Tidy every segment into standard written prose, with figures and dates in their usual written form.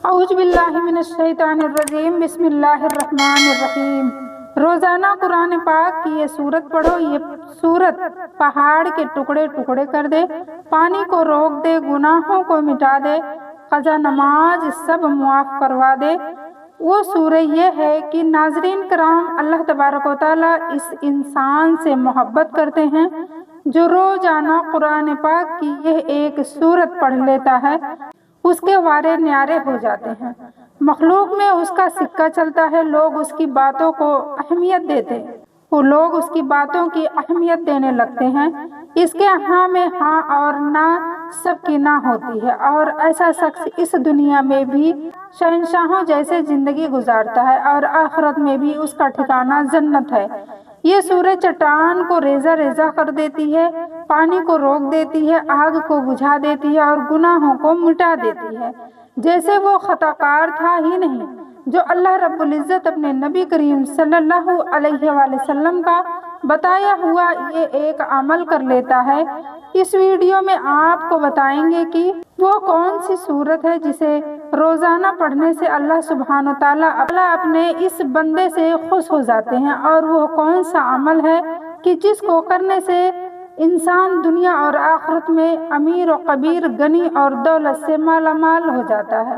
اعوذ باللہ من الشیطان الرجیم، بسم اللہ الرحمن الرحیم۔ روزانہ قرآن پاک کی یہ سورت پڑھو۔ یہ سورت پہاڑ کے ٹکڑے ٹکڑے کر دے، پانی کو روک دے، گناہوں کو مٹا دے، قضا نماز سب معاف کروا دے۔ وہ سورہ یہ ہے کہ ناظرین کرام، اللہ تبارک و تعالیٰ اس انسان سے محبت کرتے ہیں جو روزانہ قرآن پاک کی یہ ایک سورت پڑھ لیتا ہے، اس کے وارے نیارے ہو جاتے ہیں۔ مخلوق میں اس کا سکہ چلتا ہے، لوگ اس کی باتوں کو اہمیت دینے لگتے ہیں۔ اس کے ہاں میں ہاں اور نہ سب کی نہ ہوتی ہے، اور ایسا شخص اس دنیا میں بھی شہنشاہوں جیسے زندگی گزارتا ہے اور آخرت میں بھی اس کا ٹھکانہ جنت ہے۔ یہ سورج چٹان کو ریزہ ریزہ کر دیتی ہے، پانی کو روک دیتی ہے، آگ کو بجھا دیتی ہے اور گناہوں کو مٹا دیتی ہے، جیسے وہ خطا کار تھا ہی نہیں۔ جو اللہ رب العزت اپنے نبی کریم صلی اللہ علیہ وآلہ وسلم کا بتایا ہوا یہ ایک عمل کر لیتا ہے۔ اس ویڈیو میں آپ کو بتائیں گے کہ وہ کون سی سورت ہے جسے روزانہ پڑھنے سے اللہ سبحانہ وتعالیٰ اپنے اس بندے سے خوش ہو جاتے ہیں، اور وہ کون سا عمل ہے کہ جس کو کرنے سے انسان دنیا اور آخرت میں امیر و کبیر، غنی اور دولت سے مالا مال ہو جاتا ہے۔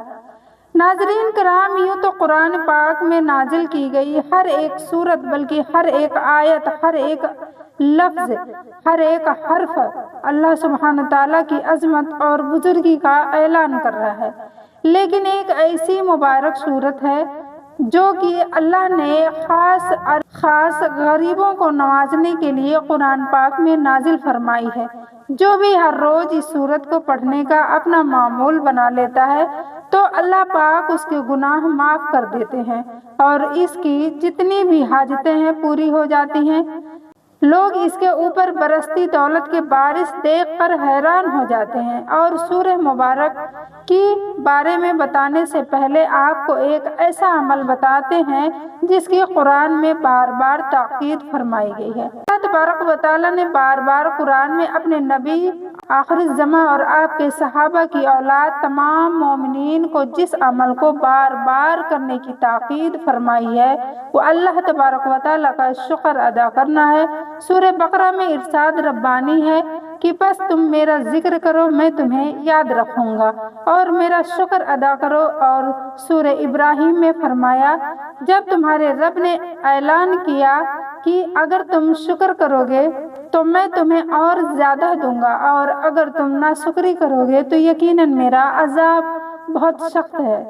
ناظرین کرام، یوں تو قرآن پاک میں نازل کی گئی ہر ایک سورت، بلکہ ہر ایک آیت، ہر ایک لفظ، ہر ایک حرف اللہ سبحانہ تعالیٰ کی عظمت اور بزرگی کا اعلان کر رہا ہے، لیکن ایک ایسی مبارک سورت ہے جو کہ اللہ نے خاص غریبوں کو نوازنے کے لیے قرآن پاک میں نازل فرمائی ہے۔ جو بھی ہر روز اس سورت کو پڑھنے کا اپنا معمول بنا لیتا ہے تو اللہ پاک اس کے گناہ معاف کر دیتے ہیں اور اس کی جتنی بھی حاجتیں ہیں پوری ہو جاتی ہیں۔ لوگ اس کے اوپر برستی دولت کے بارش دیکھ کر حیران ہو جاتے ہیں۔ اور سورہ مبارک کے بارے میں بتانے سے پہلے آپ کو ایک ایسا عمل بتاتے ہیں جس کی قرآن میں بار بار تاکید فرمائی گئی ہے۔ اللہ تبارک و تعالیٰ نے بار بار قرآن میں اپنے نبی آخر الزماں اور آپ کے صحابہ کی اولاد تمام مومنین کو جس عمل کو بار بار کرنے کی تاکید فرمائی ہے وہ اللہ تبارک و تعالیٰ کا شکر ادا کرنا ہے۔ سورہ بقرہ میں ارشاد ربانی ہے کہ بس تم میرا ذکر کرو، میں تمہیں یاد رکھوں گا اور میرا شکر ادا کرو۔ اور سورہ ابراہیم میں فرمایا، جب تمہارے رب نے اعلان کیا کہ اگر تم شکر کرو گے تو میں تمہیں اور زیادہ دوں گا، اور اگر تم ناشکری کرو گے تو یقیناً میرا عذاب بہت سخت ہے۔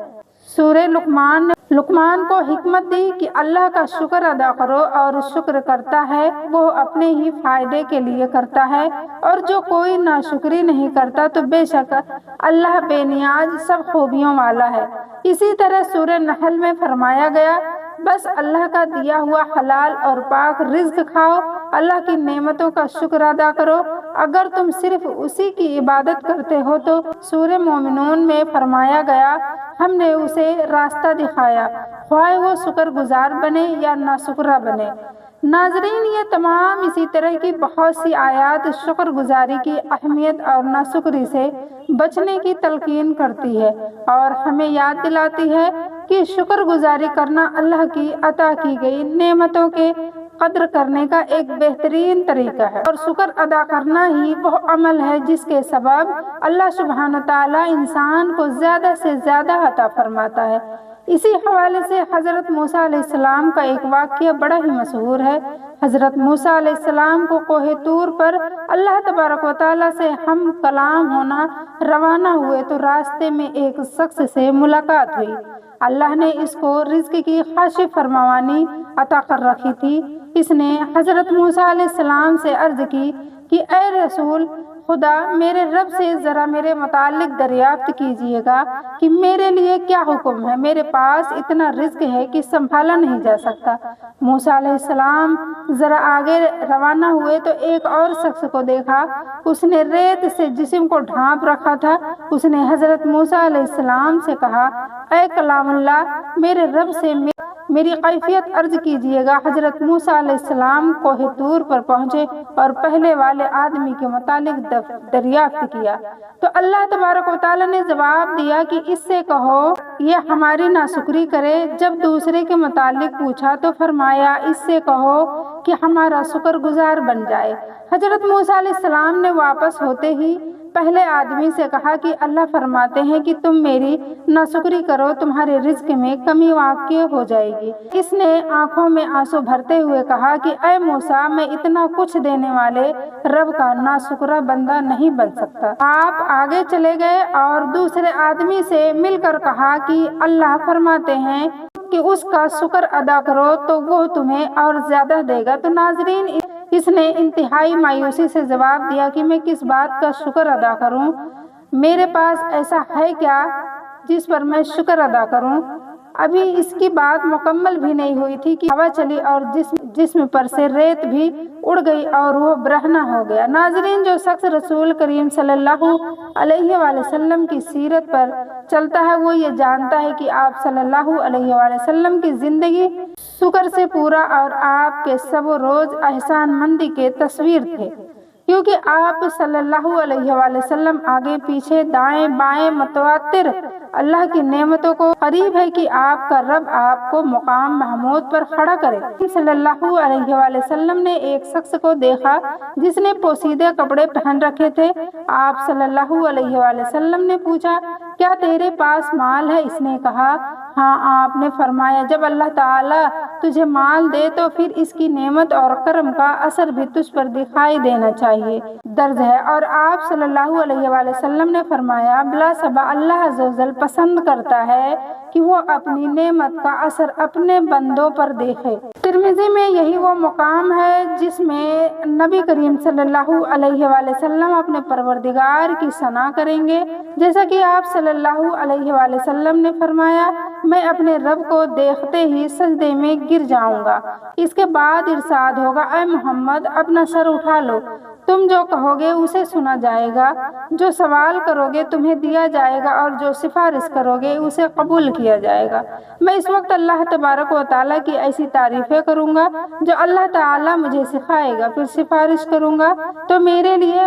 سورہ لقمان کو حکمت دی کہ اللہ کا شکر ادا کرو، اور شکر کرتا ہے وہ اپنے ہی فائدے کے لیے کرتا ہے، اور جو کوئی ناشکری نہیں کرتا تو بے شک اللہ بے نیاز سب خوبیوں والا ہے۔ اسی طرح سورہ نحل میں فرمایا گیا، بس اللہ کا دیا ہوا حلال اور پاک رزق کھاؤ، اللہ کی نعمتوں کا شکر ادا کرو، اگر تم صرف اسی کی عبادت کرتے ہو تو سورہ مومنون میں فرمایا گیا، ہم نے اسے راستہ دکھایا، خواہ وہ شکر گزار بنے یا ناشکرا بنے۔ ناظرین، یہ تمام اسی طرح کی بہت سی آیات شکر گزاری کی اہمیت اور ناشکری سے بچنے کی تلقین کرتی ہے اور ہمیں یاد دلاتی ہے کہ شکر گزاری کرنا اللہ کی عطا کی گئی نعمتوں کے قدر کرنے کا ایک بہترین طریقہ ہے، اور شکر ادا کرنا ہی وہ عمل ہے جس کے سبب اللہ سبحانہ تعالیٰ انسان کو زیادہ سے زیادہ عطا فرماتا ہے۔ اسی حوالے سے حضرت موسیٰ علیہ السلام کا ایک واقعہ بڑا ہی مشہور ہے۔ حضرت موسیٰ علیہ السلام کو کوہ طور پر اللہ تبارک و تعالیٰ سے ہم کلام ہونا روانہ ہوئے تو راستے میں ایک شخص سے ملاقات ہوئی۔ اللہ نے اس کو رزق کی خاصی فراوانی عطا کر رکھی تھی۔ اس نے حضرت موسیٰ علیہ السلام سے عرض کی کہ اے رسول خدا، میرے رب سے ذرا میرے متعلق دریافت کیجیے گا کہ میرے لیے کیا حکم ہے، میرے پاس اتنا رزق ہے کہ سنبھالا نہیں جا سکتا۔ موسیٰ علیہ السلام ذرا آگے روانہ ہوئے تو ایک اور شخص کو دیکھا، اس نے ریت سے جسم کو ڈھانپ رکھا تھا۔ اس نے حضرت موسیٰ علیہ السلام سے کہا، اے کلام اللہ، میرے رب سے میری کیفیت عرض کیجیے گا۔ حضرت موسیٰ علیہ السلام کوہ طور پر پہنچے اور پہلے والے آدمی کے متعلق دریافت کیا تو اللہ تبارک و تعالیٰ نے جواب دیا کہ اس سے کہو یہ ہماری ناشکری کرے۔ جب دوسرے کے متعلق پوچھا تو فرمایا اس سے کہو کہ ہمارا شکر گزار بن جائے۔ حضرت موسیٰ علیہ السلام نے واپس ہوتے ہی پہلے آدمی سے کہا کہ اللہ فرماتے ہیں کہ تم میری ناشکری کرو تمہارے رزق میں کمی واقع ہو جائے گی۔ اس نے آنکھوں میں آنسو بھرتے ہوئے کہا کہ اے موسیٰ، میں اتنا کچھ دینے والے رب کا ناشکرہ بندہ نہیں بن سکتا۔ آپ آگے چلے گئے اور دوسرے آدمی سے مل کر کہا کہ اللہ فرماتے ہیں کہ اس کا شکر ادا کرو تو وہ تمہیں اور زیادہ دے گا۔ تو ناظرین، اس نے انتہائی مایوسی سے جواب دیا کہ میں کس بات کا شکر ادا کروں؟ میرے پاس ایسا ہے کیا جس پر میں شکر ادا کروں؟ ابھی اس کی بات مکمل بھی نہیں ہوئی تھی کہ ہوا چلی اور جسم پر سے ریت بھی اڑ گئی اور وہ برہنہ ہو گیا۔ ناظرین، جو شخص رسول کریم صلی اللہ علیہ وآلہ وسلم کی سیرت پر چلتا ہے وہ یہ جانتا ہے کہ آپ صلی اللہ علیہ وآلہ وسلم کی زندگی شکر سے پورا اور آپ کے سب روز احسان مندی کے تصویر تھے، کیونکہ آپ صلی اللہ علیہ وآلہ وسلم آگے پیچھے دائیں بائیں متواتر اللہ کی نعمتوں کو قریب ہے کہ آپ کا رب آپ کو مقام محمود پر کھڑا کرے۔ صلی اللہ علیہ وآلہ وسلم نے ایک شخص کو دیکھا جس نے پوسیدہ کپڑے پہن رکھے تھے۔ آپ صلی اللہ علیہ وآلہ وسلم نے پوچھا کیا تیرے پاس مال ہے؟ اس نے کہا ہاں۔ آپ نے فرمایا جب اللہ تعالیٰ تجھے مال دے تو پھر اس کی نعمت اور کرم کا اثر بھی تجھ پر دکھائی دینا چاہیے۔ درج ہے۔ اور آپ صلی اللہ علیہ وآلہ وسلم نے فرمایا بلا شبہ اللہ عز و جل پسند کرتا ہے کہ وہ اپنی نعمت کا اثر اپنے بندوں پر دیکھے۔ ترمذی میں یہی وہ مقام ہے جس میں نبی کریم صلی اللہ علیہ وآلہ وسلم اپنے پروردگار کی ثنا کریں گے، جیسا کہ آپ صلی اللہ علیہ وآلہ وسلم نے فرمایا میں اپنے رب کو دیکھتے ہی سجدے میں گر جاؤں گا۔ اس کے بعد ارشاد ہوگا اے محمد اپنا سر اٹھا لو، تم جو کہو گے اسے سنا جائے گا، جو سوال کرو گے تمہیں دیا جائے گا اور جو سفارش کرو گے اسے قبول کیا جائے گا۔ میں اس وقت اللہ تبارک و تعالیٰ کی ایسی تعریفیں کروں گا جو اللہ تعالیٰ مجھے سکھائے گا، پھر سفارش کروں گا تو میرے لیے